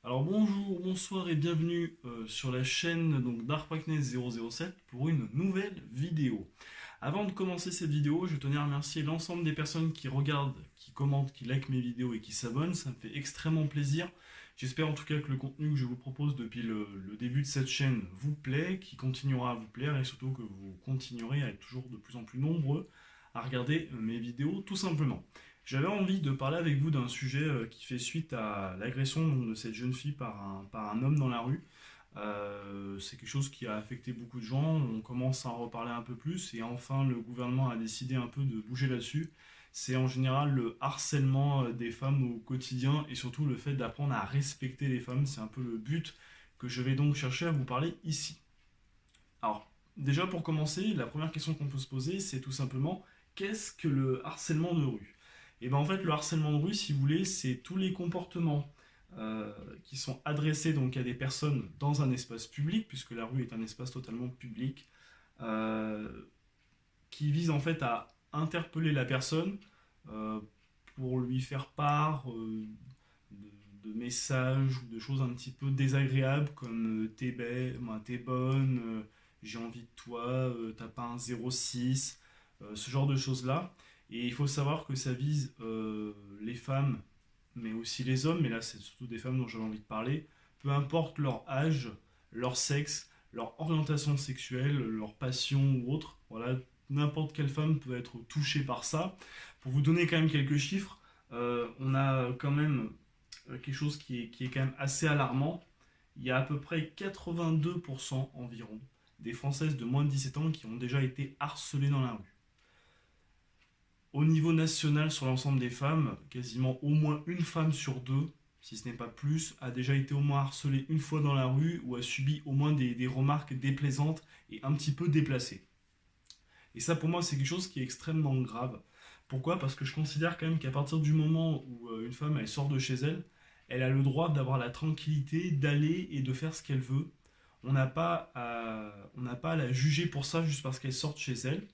Alors bonjour, bonsoir et bienvenue sur la chaîne donc Darkpacness007 pour une nouvelle vidéo. Avant de commencer cette vidéo, je tenais à remercier l'ensemble des personnes qui regardent, qui commentent, qui likent mes vidéos et qui s'abonnent. Ça me fait extrêmement plaisir. J'espère en tout cas que le contenu que je vous propose depuis le début de cette chaîne vous plaît, qui continuera à vous plaire et surtout que vous continuerez à être toujours de plus en plus nombreux à regarder mes vidéos tout simplement. J'avais envie de parler avec vous d'un sujet qui fait suite à l'agression de cette jeune fille par un homme dans la rue. C'est quelque chose qui a affecté beaucoup de gens, on commence à en reparler un peu plus et enfin le gouvernement a décidé un peu de bouger là-dessus. C'est en général le harcèlement des femmes au quotidien et surtout le fait d'apprendre à respecter les femmes. C'est un peu le but que je vais donc chercher à vous parler ici. Alors, déjà pour commencer, la première question qu'on peut se poser, c'est tout simplement qu'est-ce que le harcèlement de rue? Et bien en fait, le harcèlement de rue, si vous voulez, c'est tous les comportements qui sont adressés donc à des personnes dans un espace public, puisque la rue est un espace totalement public, euh, qui visent en fait à interpeller la personne euh, pour lui faire part de messages ou de choses un petit peu désagréables comme t'es belle, moi, t'es bonne, j'ai envie de toi, t'as pas un 06, ce genre de choses-là. Et il faut savoir que ça vise les femmes, mais aussi les hommes, mais là c'est surtout des femmes dont j'avais envie de parler, peu importe leur âge, leur sexe, leur orientation sexuelle, leur passion ou autre. Voilà, n'importe quelle femme peut être touchée par ça. Pour vous donner quand même quelques chiffres, on a quand même quelque chose qui est quand même assez alarmant. Il y a à peu près 82% environ des Françaises de moins de 17 ans qui ont déjà été harcelées dans la rue. Au niveau national, sur l'ensemble des femmes, quasiment au moins une femme sur deux, si ce n'est pas plus, a déjà été au moins harcelée une fois dans la rue ou a subi au moins des remarques déplaisantes et un petit peu déplacées. Et ça, pour moi, c'est quelque chose qui est extrêmement grave. Pourquoi? Parce que je considère quand même qu'à partir du moment où une femme elle sort de chez elle, elle a le droit d'avoir la tranquillité d'aller et de faire ce qu'elle veut. On n'a pas à la juger pour ça juste parce qu'elle sort de chez elle.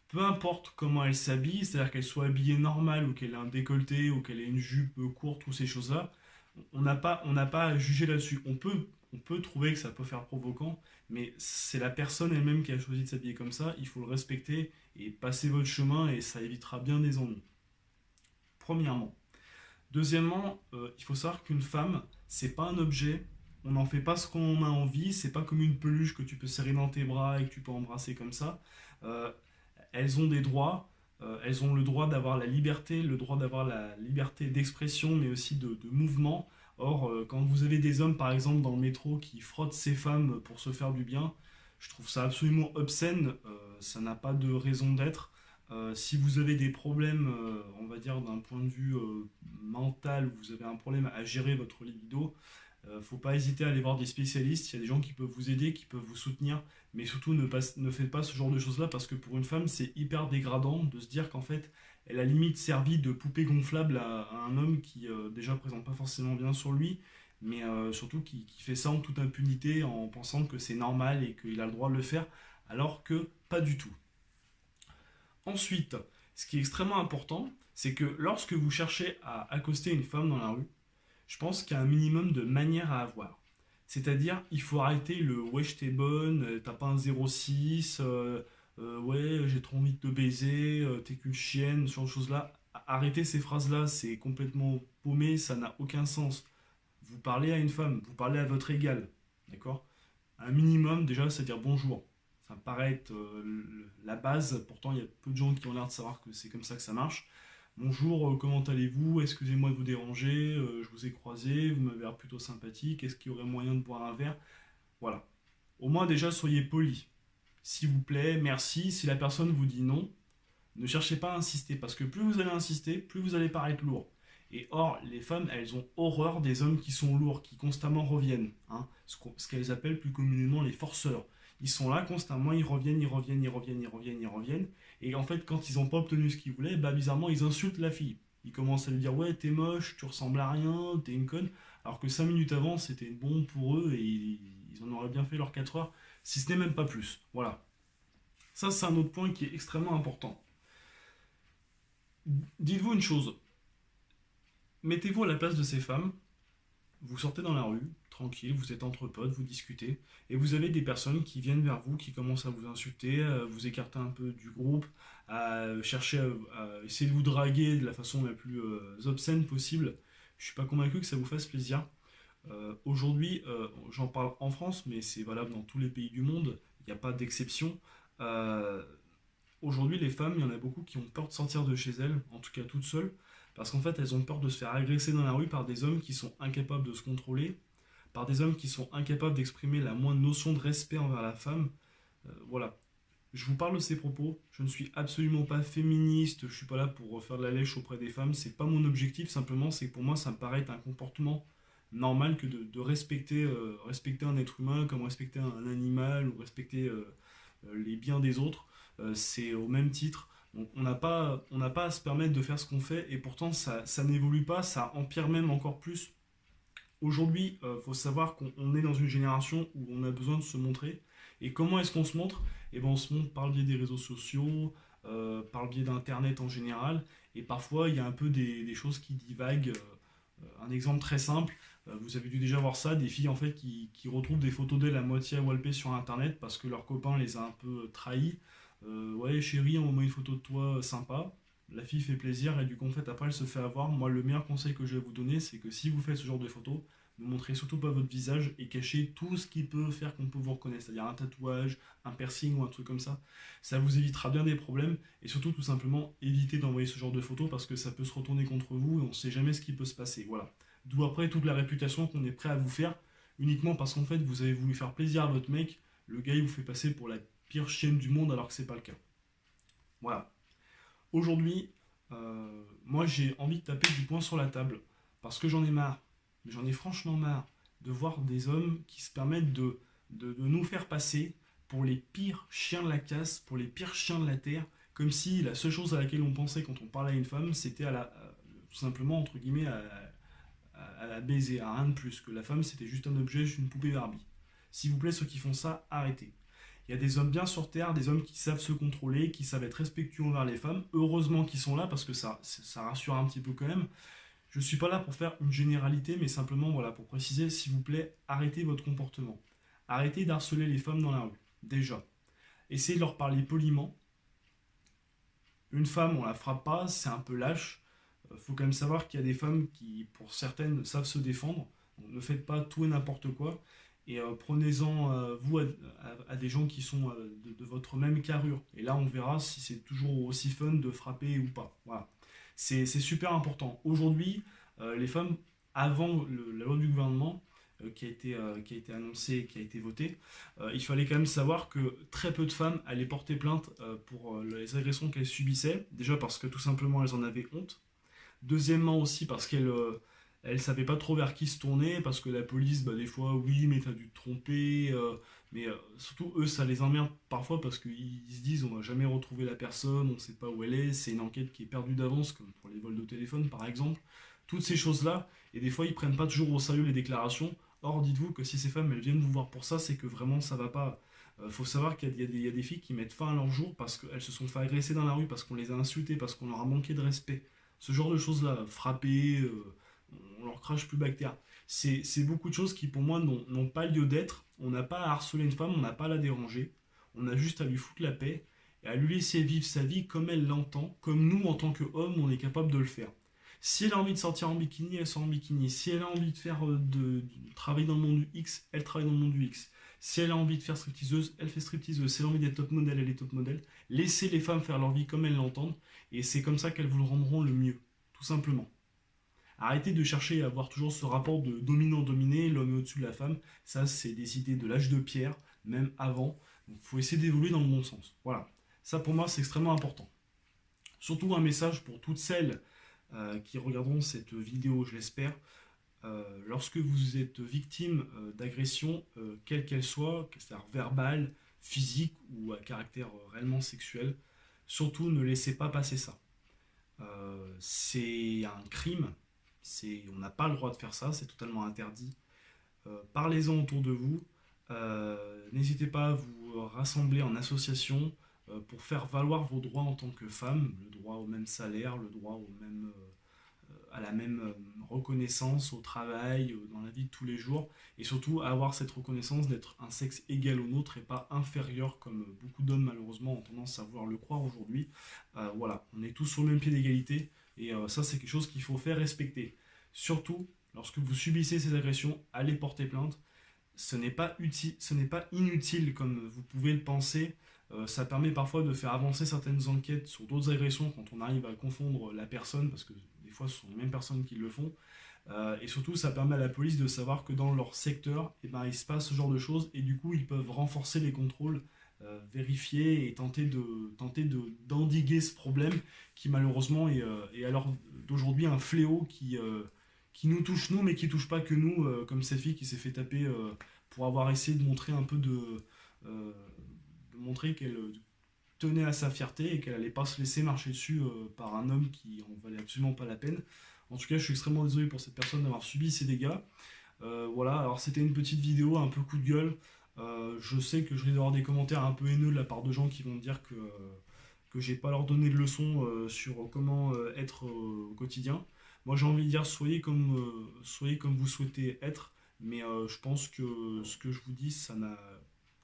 Peu importe comment elle s'habille, c'est-à-dire qu'elle soit habillée normale ou qu'elle ait un décolleté ou qu'elle ait une jupe courte ou ces choses-là, on n'a pas à juger là-dessus. On peut trouver que ça peut faire provoquant, mais c'est la personne elle-même qui a choisi de s'habiller comme ça, il faut le respecter et passer votre chemin et ça évitera bien des ennuis. Premièrement. Deuxièmement, il faut savoir qu'une femme, c'est pas un objet, on n'en fait pas ce qu'on a envie, c'est pas comme une peluche que tu peux serrer dans tes bras et que tu peux embrasser comme ça. Euh, Elles ont des droits, elles ont le droit d'avoir la liberté, le droit d'avoir la liberté d'expression, mais aussi de mouvement. Or, quand vous avez des hommes, par exemple, dans le métro qui frottent ces femmes pour se faire du bien, je trouve ça absolument obscène, ça n'a pas de raison d'être. Si vous avez des problèmes, on va dire d'un point de vue mental, vous avez un problème à gérer votre libido, faut pas hésiter à aller voir des spécialistes. Il y a des gens qui peuvent vous aider, qui peuvent vous soutenir, mais surtout ne faites pas ce genre de choses-là parce que pour une femme, c'est hyper dégradant de se dire qu'en fait, elle a limite servi de poupée gonflable à un homme qui déjà présente pas forcément bien sur lui, mais surtout qui fait ça en toute impunité en pensant que c'est normal et qu'il a le droit de le faire, alors que pas du tout. Ensuite, ce qui est extrêmement important, c'est que lorsque vous cherchez à accoster une femme dans la rue, je pense qu'il y a un minimum de manières à avoir. C'est-à-dire, il faut arrêter le wesh t'es bonne, t'as pas un 06, ouais j'ai trop envie de te baiser, t'es qu'une chienne, ce genre de choses-là. Arrêtez ces phrases-là, c'est complètement paumé, ça n'a aucun sens. Vous parlez à une femme, vous parlez à votre égal, d'accord? Un minimum déjà, c'est dire bonjour. Ça me paraît être la base, pourtant il y a peu de gens qui ont l'air de savoir que c'est comme ça que ça marche. Bonjour, comment allez-vous? Excusez-moi de vous déranger, je vous ai croisé, vous m'avez l'air plutôt sympathique, est-ce qu'il y aurait moyen de boire un verre? Voilà. Au moins déjà soyez poli. S'il vous plaît, merci. Si la personne vous dit non, ne cherchez pas à insister, parce que plus vous allez insister, plus vous allez paraître lourd. Et or, les femmes, elles ont horreur des hommes qui sont lourds, qui constamment reviennent. Hein, ce qu'elles appellent plus communément les forceurs. Ils sont là constamment, ils reviennent, ils reviennent, ils reviennent, ils reviennent, ils reviennent. Et en fait, quand ils n'ont pas obtenu ce qu'ils voulaient, bah bizarrement, ils insultent la fille. Ils commencent à lui dire ouais, t'es moche, tu ressembles à rien, t'es une conne. Alors que 5 minutes avant, c'était bon pour eux et ils en auraient bien fait leurs 4 heures, si ce n'est même pas plus. Voilà. Ça, c'est un autre point qui est extrêmement important. Dites-vous une chose, mettez-vous à la place de ces femmes. Vous sortez dans la rue, tranquille, vous êtes entre potes, vous discutez, et vous avez des personnes qui viennent vers vous, qui commencent à vous insulter, à vous écarter un peu du groupe, à chercher à essayer de vous draguer de la façon la plus obscène possible. Je suis pas convaincu que ça vous fasse plaisir. Aujourd'hui, j'en parle en France, mais c'est valable dans tous les pays du monde, il n'y a pas d'exception. Euh, Aujourd'hui, les femmes, il y en a beaucoup qui ont peur de sortir de chez elles, en tout cas toutes seules, parce qu'en fait, elles ont peur de se faire agresser dans la rue par des hommes qui sont incapables de se contrôler, par des hommes qui sont incapables d'exprimer la moindre notion de respect envers la femme. Voilà. Je vous parle de ces propos, je ne suis absolument pas féministe, je suis pas là pour faire de la lèche auprès des femmes, c'est pas mon objectif, simplement c'est que pour moi ça me paraît être un comportement normal que de respecter, respecter un être humain comme respecter un animal ou respecter les biens des autres. C'est au même titre. Donc on n'a pas à se permettre de faire ce qu'on fait et pourtant ça n'évolue pas, ça empire même encore plus. Aujourd'hui, il faut savoir qu'on est dans une génération où on a besoin de se montrer. Et comment est-ce qu'on se montre? Eh ben, on se montre par le biais des réseaux sociaux, par le biais d'Internet en général. Et parfois, il y a un peu des choses qui divaguent. Un exemple très simple, vous avez dû déjà voir ça, des filles en fait qui retrouvent des photos d'elles à moitié wallpées sur Internet parce que leur copain les a un peu trahis. Ouais, chérie, envoie-moi une photo de toi sympa. La fille fait plaisir et du coup, en fait, après, elle se fait avoir. Moi, le meilleur conseil que je vais vous donner, c'est que si vous faites ce genre de photos, ne montrez surtout pas votre visage et cachez tout ce qui peut faire qu'on peut vous reconnaître, c'est-à-dire un tatouage, un piercing ou un truc comme ça. Ça vous évitera bien des problèmes et surtout, tout simplement, évitez d'envoyer ce genre de photos parce que ça peut se retourner contre vous et on ne sait jamais ce qui peut se passer. Voilà. D'où après toute la réputation qu'on est prêt à vous faire uniquement parce qu'en fait, vous avez voulu faire plaisir à votre mec. Le gars, il vous fait passer pour la pire chienne du monde alors que c'est pas le cas. Voilà. Aujourd'hui, moi j'ai envie de taper du poing sur la table parce que j'en ai marre, mais j'en ai franchement marre de voir des hommes qui se permettent de nous faire passer pour les pires chiens de la casse, pour les pires chiens de la terre, comme si la seule chose à laquelle on pensait quand on parlait à une femme, c'était tout simplement, entre guillemets, à la baiser, à rien de plus, que la femme c'était juste un objet, juste une poupée Barbie. S'il vous plaît, ceux qui font ça, arrêtez. Il y a des hommes bien sur Terre, des hommes qui savent se contrôler, qui savent être respectueux envers les femmes. Heureusement qu'ils sont là parce que ça rassure un petit peu quand même. Je ne suis pas là pour faire une généralité, mais simplement voilà, pour préciser, s'il vous plaît, arrêtez votre comportement. Arrêtez d'harceler les femmes dans la rue, déjà. Essayez de leur parler poliment. Une femme, on la frappe pas, c'est un peu lâche. Il faut quand même savoir qu'il y a des femmes qui, pour certaines, savent se défendre. Donc, ne faites pas tout et n'importe quoi. Et prenez-en, vous, à des gens qui sont de votre même carrure. Et là, on verra si c'est toujours aussi fun de frapper ou pas. Voilà. C'est super important. Aujourd'hui, les femmes, avant la loi du gouvernement, qui a été annoncée, qui a été votée, il fallait quand même savoir que très peu de femmes allaient porter plainte pour les agressions qu'elles subissaient. Déjà parce que tout simplement, elles en avaient honte. Deuxièmement aussi parce qu'elle elle savait pas trop vers qui se tourner, parce que la police, bah, des fois, oui, mais t'as dû te tromper. Mais surtout, eux, ça les emmerde parfois parce qu'ils se disent on va jamais retrouver la personne, on sait pas où elle est, c'est une enquête qui est perdue d'avance, comme pour les vols de téléphone par exemple. Toutes ces choses-là, et des fois, ils prennent pas toujours au sérieux les déclarations. Or, dites-vous que si ces femmes, elles viennent vous voir pour ça, c'est que vraiment ça va pas. Faut savoir qu'il y a des filles qui mettent fin à leur jour parce qu'elles se sont fait agresser dans la rue, parce qu'on les a insultées, parce qu'on leur a manqué de respect. Ce genre de choses-là, frapper, on leur crache plus bactère. C'est beaucoup de choses qui pour moi n'ont pas lieu d'être. On n'a pas à harceler une femme, on n'a pas à la déranger. On a juste à lui foutre la paix et à lui laisser vivre sa vie comme elle l'entend, comme nous en tant qu'hommes on est capable de le faire. Si elle a envie de sortir en bikini, elle sort en bikini. Si elle a envie de faire travailler dans le monde du X, elle travaille dans le monde du X. Si elle a envie de faire stripteaseuse, elle fait stripteaseuse. Si elle a envie d'être top modèle, elle est top modèle. Laissez les femmes faire leur vie comme elles l'entendent et c'est comme ça qu'elles vous le rendront le mieux, tout simplement. Arrêtez de chercher à avoir toujours ce rapport de dominant-dominé, l'homme est au-dessus de la femme. Ça, c'est des idées de l'âge de pierre, même avant. Donc, il faut essayer d'évoluer dans le bon sens. Voilà. Ça, pour moi, c'est extrêmement important. Surtout un message pour toutes celles qui regarderont cette vidéo, je l'espère. Lorsque vous êtes victime d'agression, quelle qu'elle soit, c'est-à-dire verbale, physique ou à caractère réellement sexuel, surtout ne laissez pas passer ça. C'est un crime, on n'a pas le droit de faire ça, c'est totalement interdit. Parlez-en autour de vous, n'hésitez pas à vous rassembler en association pour faire valoir vos droits en tant que femme, le droit au même salaire, le droit au même à la même reconnaissance au travail, dans la vie de tous les jours, et surtout avoir cette reconnaissance d'être un sexe égal au nôtre et pas inférieur comme beaucoup d'hommes malheureusement ont tendance à vouloir le croire aujourd'hui. Voilà, on est tous sur le même pied d'égalité, et ça c'est quelque chose qu'il faut faire respecter. Surtout, lorsque vous subissez ces agressions, allez porter plainte. Ce n'est pas inutile comme vous pouvez le penser. Ça permet parfois de faire avancer certaines enquêtes sur d'autres agressions quand on arrive à confondre la personne, parce que des fois ce sont les mêmes personnes qui le font. Et surtout, ça permet à la police de savoir que dans leur secteur, eh ben, il se passe ce genre de choses, et du coup, ils peuvent renforcer les contrôles, vérifier et d'endiguer ce problème qui malheureusement est à l'heure d'aujourd'hui un fléau qui nous touche nous, mais qui touche pas que nous, comme cette fille qui s'est fait taper pour avoir essayé de montrer un peu euh, de montrer qu'elle tenait à sa fierté et qu'elle allait pas se laisser marcher dessus par un homme qui en valait absolument pas la peine. En tout cas, je suis extrêmement désolé pour cette personne d'avoir subi ces dégâts. Voilà, alors c'était une petite vidéo, un peu coup de gueule. Je sais que je vais avoir des commentaires un peu haineux de la part de gens qui vont me dire que j'ai pas leur donné de leçons sur comment être au quotidien. Moi j'ai envie de dire soyez comme vous souhaitez être, mais je pense que ce que je vous dis ça n'a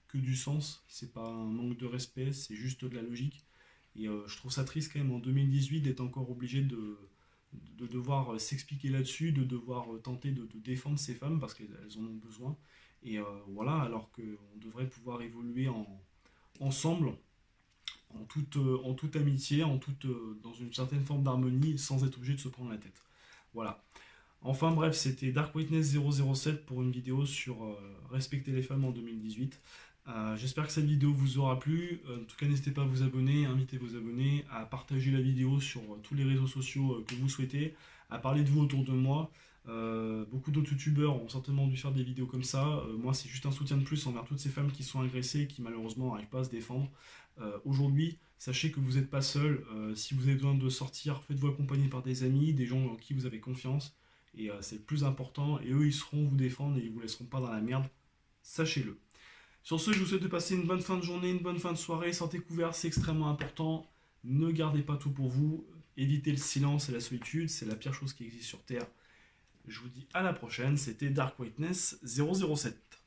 que du sens, c'est pas un manque de respect, c'est juste de la logique. Et je trouve ça triste quand même en 2018 d'être encore obligé de devoir s'expliquer là-dessus, de devoir tenter de défendre ces femmes parce qu'elles en ont besoin. Et voilà, alors qu'on devrait pouvoir évoluer ensemble, en toute amitié, dans une certaine forme d'harmonie, sans être obligé de se prendre la tête. Voilà. Enfin bref, c'était Dark Witness 007 pour une vidéo sur respecter les femmes en 2018. J'espère que cette vidéo vous aura plu. En tout cas, n'hésitez pas à vous abonner, invitez vos abonnés, à partager la vidéo sur tous les réseaux sociaux que vous souhaitez, à parler de vous autour de moi. Beaucoup d'autres youtubeurs ont certainement dû faire des vidéos comme ça. Moi, c'est juste un soutien de plus envers toutes ces femmes qui sont agressées et qui malheureusement n'arrivent pas à se défendre. Aujourd'hui, sachez que vous n'êtes pas seul. Si vous avez besoin de sortir, faites-vous accompagner par des amis, des gens en qui vous avez confiance. Et c'est le plus important. Et eux, ils seront vous défendre et ils vous laisseront pas dans la merde. Sachez-le. Sur ce, je vous souhaite de passer une bonne fin de journée, une bonne fin de soirée. Sortez couvert, c'est extrêmement important. Ne gardez pas tout pour vous. Évitez le silence et la solitude. C'est la pire chose qui existe sur Terre. Je vous dis à la prochaine. C'était Dark Witness 007.